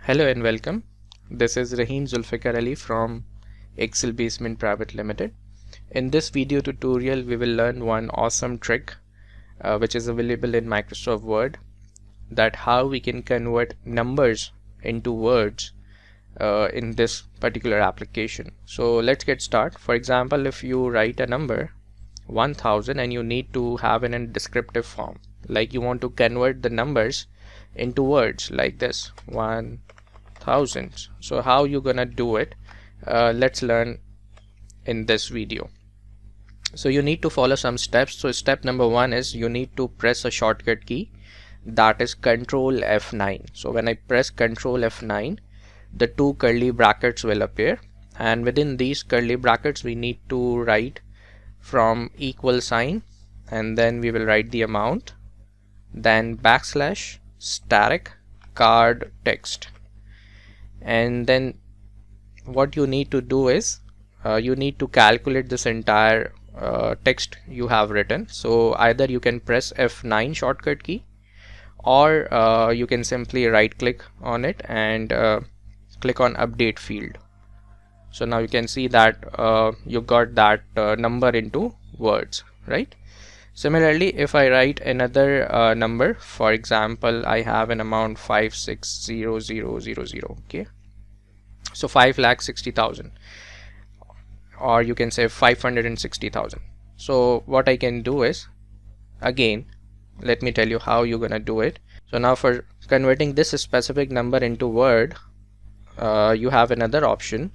Hello and welcome. This is Rahim Zulfikar Ali from Excel Basement Private Limited. In this video tutorial, we will learn one awesome trick which is available in Microsoft Word, that how we can convert numbers into words in this particular application. So let's get started. For example, if you write a number 1000 and you need to have it in a descriptive form, like you want to convert the numbers into words like this 1000. So how you gonna do it? Let's learn in this video. So you need to follow some steps. So step number one is you need to press a shortcut key, that is Control F9. So when I press Control F9, the two curly brackets will appear, and within these curly brackets we need to write from equal sign, and then we will write the amount, then backslash static card text. And then what you need to do is you need to calculate this entire text you have written. So either you can press F9 shortcut key, or you can simply right click on it and click on update field. So now you can see that you got that number into words, right? Similarly, if I write another number, for example, I have an amount 560000, okay? So 5,60,000, or you can say 560,000. So what I can do is, again, let me tell you how you're gonna do it. So now for converting this specific number into word, you have another option.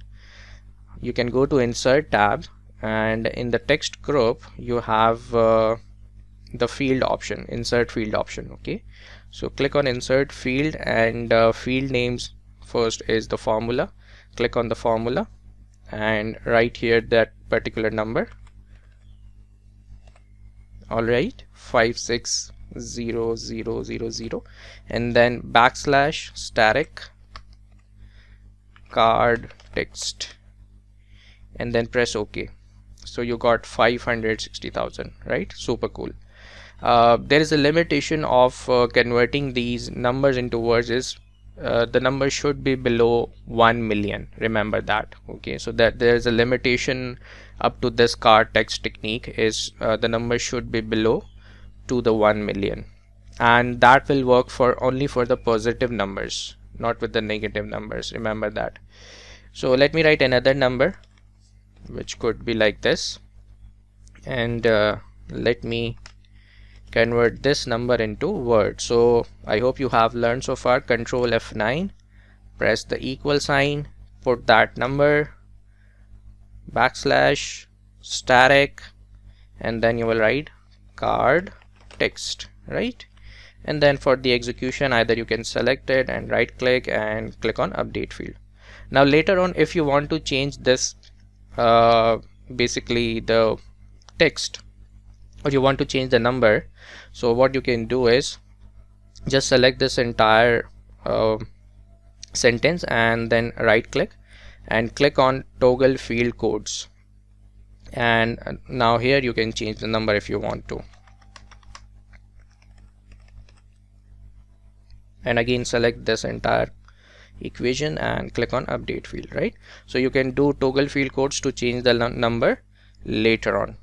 You can go to Insert tab, and in the text group you have the field option, Insert field option, okay? So click on Insert field, and field names first is the formula. Click on the formula and write here that particular number. Alright, 560000, and then backslash static card text, and then press OK. So you got 560,000, right? Super cool. There is a limitation of converting these numbers into words is the number should be below 1 million. Remember that, okay? So that there is a limitation up to this card text technique is the number should be below to the 1 million, and that will work for only for the positive numbers, not with the negative numbers. Remember that. So let me write another number which could be like this, and let me convert this number into word. So I hope you have learned so far. Control F9, press the equal sign, put that number, backslash static, and then you will write card text, right? And then for the execution, either you can select it and right click and click on update field. Now later on, if you want to change this basically the text, or you want to change the number, so what you can do is just select this entire sentence and then right click and click on toggle field codes, and now here you can change the number if you want to, and again select this entire equation and click on update field, right? So you can do toggle field codes to change the number later on.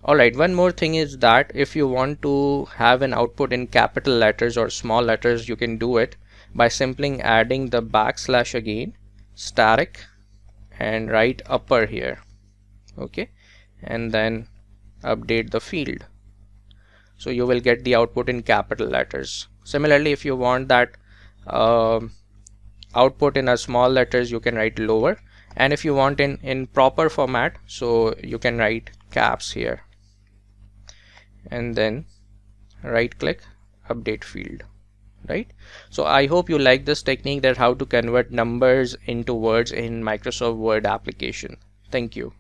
Alright, one more thing is that if you want to have an output in capital letters or small letters, you can do it by simply adding the backslash again, static, and write upper here, okay, and then update the field. So you will get the output in capital letters. Similarly, if you want that output in a small letters, you can write lower, and if you want in proper format, so you can write caps here, and then right click update field, right? So I hope you like this technique, that how to convert numbers into words in Microsoft Word application. Thank you.